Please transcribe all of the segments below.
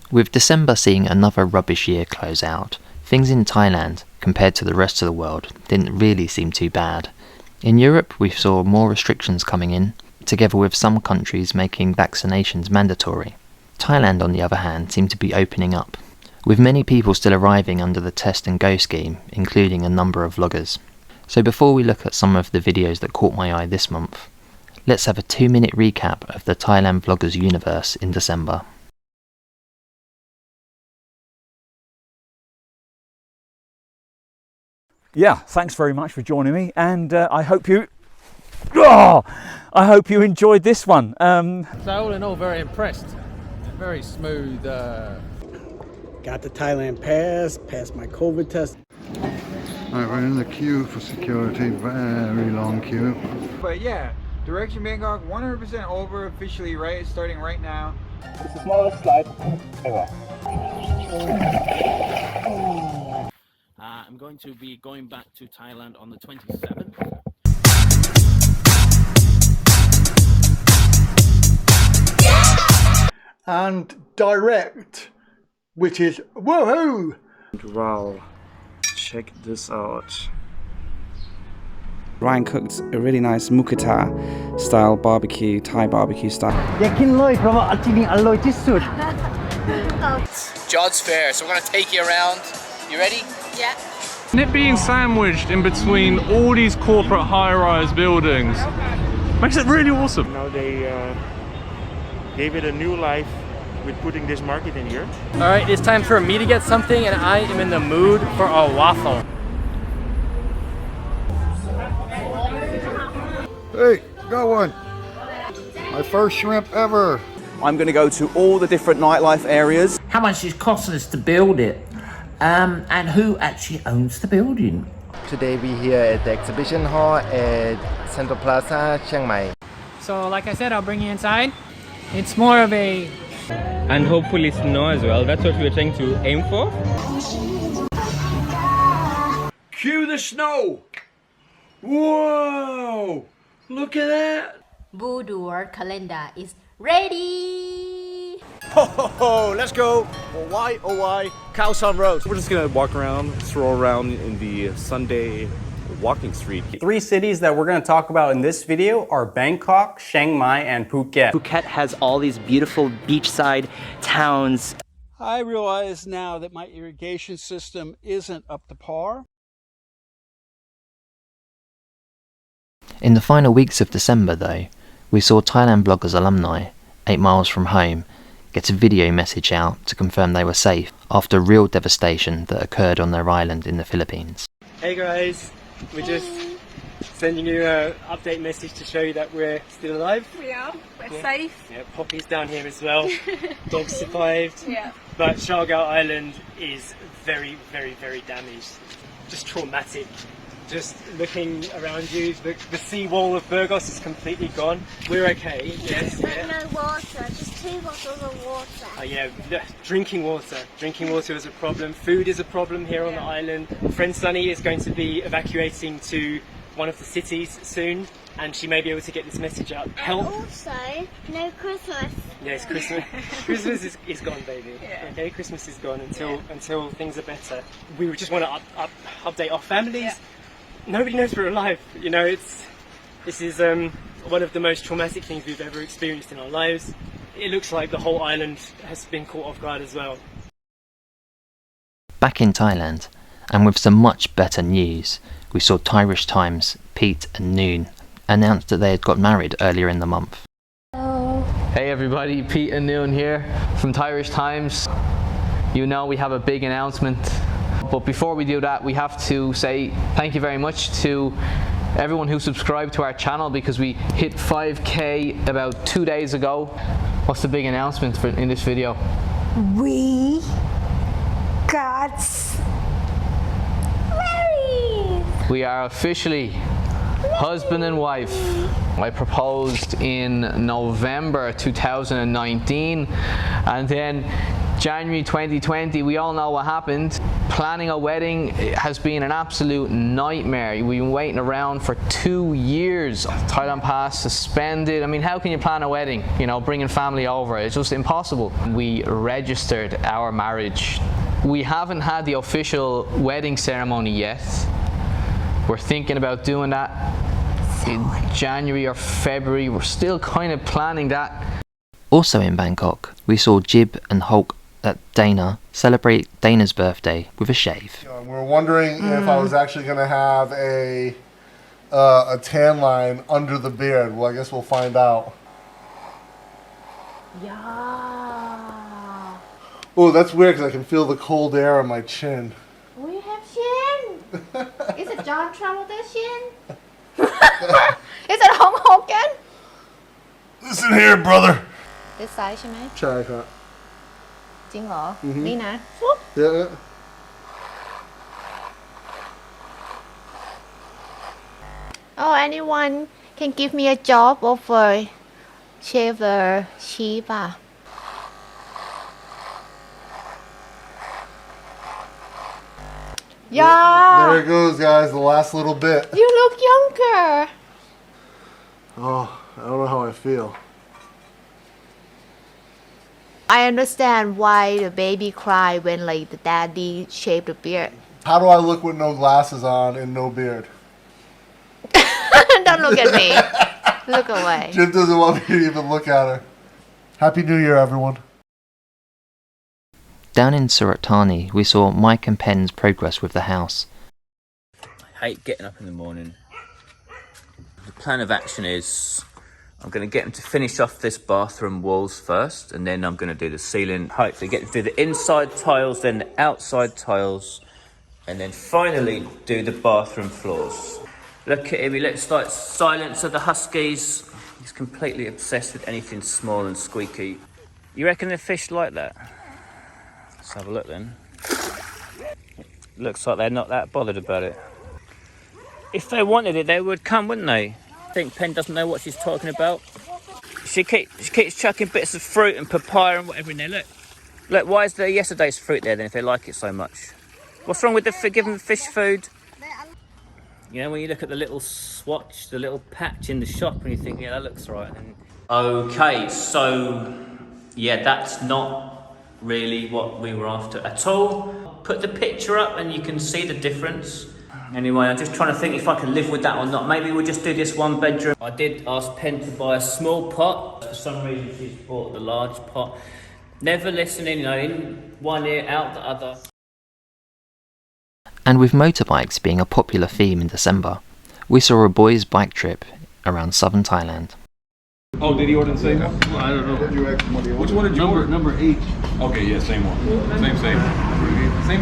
With December seeing another rubbish year close out, things in Thailand, compared to the rest of the world, didn't really seem too bad. In Europe, we saw more restrictions coming in, together with some countries making vaccinations mandatory. Thailand, on the other hand, seemed to be opening up, with many people still arriving under the test and go scheme, including a number of vloggers. So before we look at some of the videos that caught my eye this month, let's have a 2-minute recap of the Thailand vloggers universe in December. Yeah, thanks very much for joining me, and I hope you enjoyed this one. So all in all, very impressed. Very smooth. Got the Thailand pass, passed my COVID test. Right, we're in the queue for security, very long queue. But yeah, direction Bangkok, 100% over officially, right? Starting right now. It's the smallest slide ever. I'm going to be going back to Thailand on the 27th. And direct, which is woohoo! Wow, check this out. Ryan cooked a really nice mukata style barbecue, Thai barbecue style. Jodds Fair, so we're going to take you around. You ready? Yeah. And it being sandwiched in between all these corporate high-rise buildings makes it really awesome. Now they gave it a new life with putting this market in here. Alright, it's time for me to get something, and I am in the mood for a waffle. Hey, got one. My first shrimp ever. I'm going to go to all the different nightlife areas. How much it's costing us to build it, and who actually owns the building. Today we're here at the exhibition hall at Central Plaza, Chiang Mai. So like I said, I'll bring you inside. It's more of a... And hopefully snow as well. That's what we're trying to aim for. Cue the snow! Whoa! Look at that! Boudoir calendar is ready! Ho ho ho! Let's go! Hawaii, Hawaii, Khao San Road. We're just gonna walk around, stroll around in the Sunday walking street. 3 cities that we're going to talk about in this video are Bangkok, Chiang Mai, and Phuket. Phuket has all these beautiful beachside towns. I realize now that my irrigation system isn't up to par. In the final weeks of December though, we saw Thailand bloggers alumni, 8 miles from home, get a video message out to confirm they were safe after real devastation that occurred on their island in the Philippines. Hey guys, we're just sending you an update message to show you that we're still alive. We are, we're safe. Yeah, Poppy's down here as well. Dog survived. Yeah. But Siargao Island is very, very, very damaged. Just traumatic. Just looking around you, the sea wall of Burgos is completely gone. We're okay, yes. But no water, just 2 bottles of water. Oh yeah, drinking water. Drinking water is a problem. Food is a problem here on the island. Friend Sunny is going to be evacuating to one of the cities soon, and she may be able to get this message out. Help. And also, no Christmas. Yes, Christmas. Christmas is gone, baby. Yeah. Okay, Christmas is gone until things are better. We just want to update our families. Yeah. Nobody knows we're alive. You know, this is one of the most traumatic things we've ever experienced in our lives. It looks like the whole island has been caught off guard as well. Back in Thailand, and with some much better news, we saw Irish Times, Pete and Noon announced that they had got married earlier in the month. Hello. Hey everybody, Pete and Noon here from Irish Times. You know we have a big announcement. But before we do that, we have to say thank you very much to everyone who subscribed to our channel, because we hit 5k about 2 days ago. What's the big announcement in this video? We got married! We are officially husband and wife. I proposed in November 2019, and then January 2020, we all know what happened. Planning a wedding has been an absolute nightmare. We've been waiting around for 2 years. Thailand pass suspended. I mean, how can you plan a wedding? You know, bringing family over, it's just impossible. We registered our marriage. We haven't had the official wedding ceremony yet. We're thinking about doing that in January or February. We're still kind of planning that. Also in Bangkok, we saw Jib and Hulk at Dana celebrate Dana's birthday with a shave. We're wondering if I was actually going to have a tan line under the beard. Well, I guess we'll find out. Yeah. Oh, that's weird because I can feel the cold air on my chin. We have Chin. Is it John Travolta Chin? Is it Hong Hogan? Listen here, brother. This side ใช่ไหม ใช่ครับ จริงเหรอ Mhm. นี่นะ Yeah. Oh, anyone can give me a job offer shaver cheap อ่ะ Yeah. There it goes, guys. The last little bit. You look younger. Oh, I don't know how I feel. I understand why the baby cry when like the daddy shave the beard. How do I look with no glasses on and no beard? Don't look at me. Look away. Jim doesn't want me to even look at her. Happy New Year, everyone. Down in Surat Thani, we saw Mike and Pen's progress with the house. I hate getting up in the morning. The plan of action is I'm going to get them to finish off this bathroom walls first, and then I'm going to do the ceiling. Hopefully get them to do the inside tiles, then the outside tiles, and then finally do the bathroom floors. Look at him, he looks like Silence of the Huskies. He's completely obsessed with anything small and squeaky. You reckon the fish like that? Let's have a look then. Looks like they're not that bothered about it. If they wanted it, they would come, wouldn't they? I think Pen doesn't know what she's talking about. She keeps chucking bits of fruit and papaya and whatever in there. Look, why is there yesterday's fruit there then if they like it so much? What's wrong with giving the fish food? You know, when you look at the little swatch, the little patch in the shop, and you think, yeah, that looks right. Okay, so yeah, that's not really what we were after at all. Put the picture up and you can see the difference. Anyway, I'm just trying to think if I can live with that or not. Maybe we'll just do this one bedroom. I did ask Pen to buy a small pot. For some reason she's bought the large pot. Never listening, you know, in one ear, out the other. And with motorbikes being a popular theme in December, we saw a boys' bike trip around southern Thailand. Oh, did he order the same one? Well, I don't know. Which one did you order? Number 8. Okay, yeah, same one.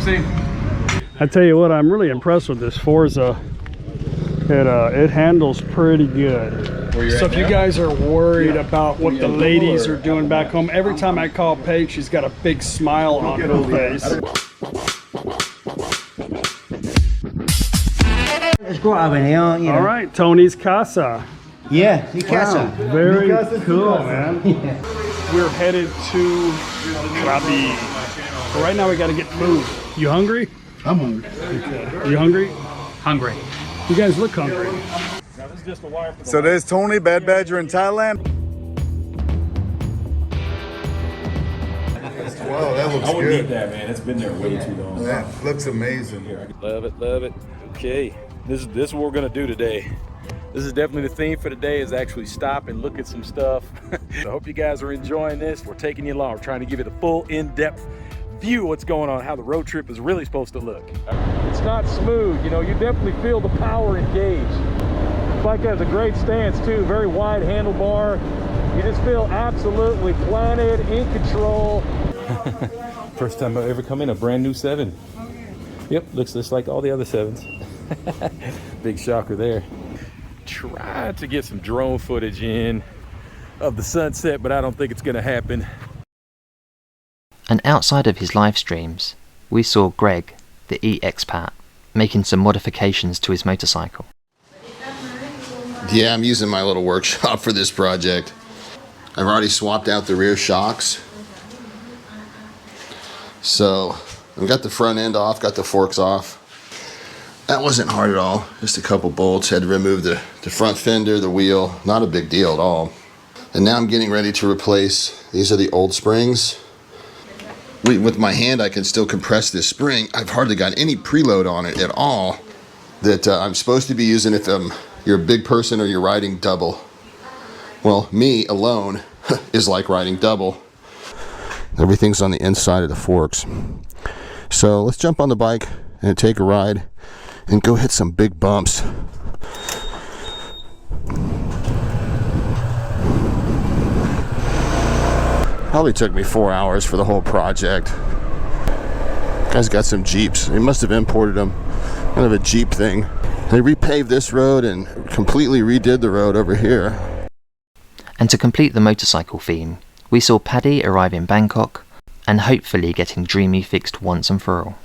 Same. I tell you what, I'm really impressed with this Forza. It handles pretty good. So if you guys are worried about what the ladies are doing back home, every time I call Paige, she's got a big smile on her face. All right, Tony's Casa. Yeah, Casa. Wow, very cool, man. Yeah. We're headed to Krabi. So right now we got to get food. You hungry? I'm hungry. Okay. You hungry? Hungry. You guys look hungry. So there's Tony, Bad Badger in Thailand. Wow, that looks I wouldn't good. eat that, man. It's been there way too long. That looks amazing. Love it. Okay, this is what we're gonna do today. This is definitely the theme for today, is actually stop and look at some stuff. I hope you guys are enjoying this. We're taking you along. We're trying to give you the full in-depth view of what's going on, how the road trip is really supposed to look. It's not smooth, you know, you definitely feel the power engaged. The bike has a great stance too, very wide handlebar. You just feel absolutely planted, in control. First time I've ever come in a brand new 7. Yep, looks just like all the other 7s. Big shocker there. Tried to get some drone footage in of the sunset, but I don't think it's gonna happen. And outside of his live streams, we saw Greg, the Expat, making some modifications to his motorcycle. Yeah, I'm using my little workshop for this project. I've already swapped out the rear shocks. So I've got the front end off, got the forks off. That wasn't hard at all. Just a couple bolts. Had to remove the front fender, the wheel. Not a big deal at all. And now I'm getting ready to replace, these are the old springs. With my hand I can still compress this spring. I've hardly got any preload on it at all that I'm supposed to be using if you're a big person or you're riding double. Well, me alone is like riding double. Everything's on the inside of the forks. So let's jump on the bike and take a ride and go hit some big bumps. Probably took me 4 hours for the whole project. Guy's got some Jeeps. They must have imported them. Kind of a Jeep thing. They repaved this road and completely redid the road over here. And to complete the motorcycle theme, we saw Paddy arrive in Bangkok and hopefully getting Dreamy fixed once and for all.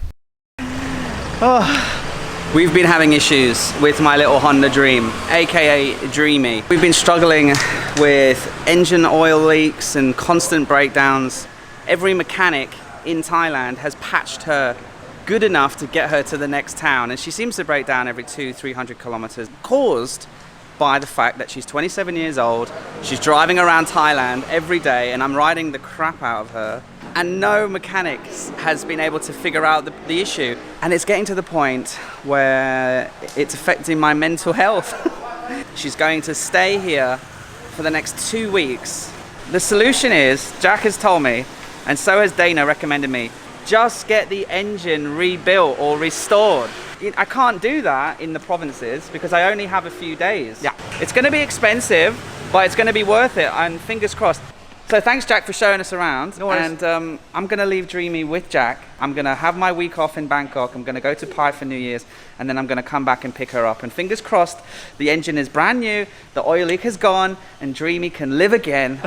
Oh, we've been having issues with my little Honda Dream, aka Dreamy. We've been struggling with engine oil leaks and constant breakdowns. Every mechanic in Thailand has patched her good enough to get her to the next town, and she seems to break down every 200-300 kilometers, caused by the fact that she's 27 years old, she's driving around Thailand every day, and I'm riding the crap out of her, and no mechanic has been able to figure out the issue. And it's getting to the point where it's affecting my mental health. She's going to stay here for the next 2 weeks. The solution is, Jack has told me, and so has Dana recommended me, just get the engine rebuilt or restored. I can't do that in the provinces because I only have a few days. Yeah, it's going to be expensive, but it's going to be worth it, and fingers crossed. So thanks, Jack, for showing us around. No worries. And I'm going to leave Dreamy with Jack. I'm going to have my week off in Bangkok. I'm going to go to Pai for New Year's, and then I'm going to come back and pick her up. And fingers crossed, the engine is brand new, the oil leak is gone, and Dreamy can live again.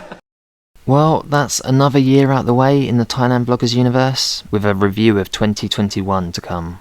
Well, that's another year out the way in the Thailand Vloggers universe, with a review of 2021 to come.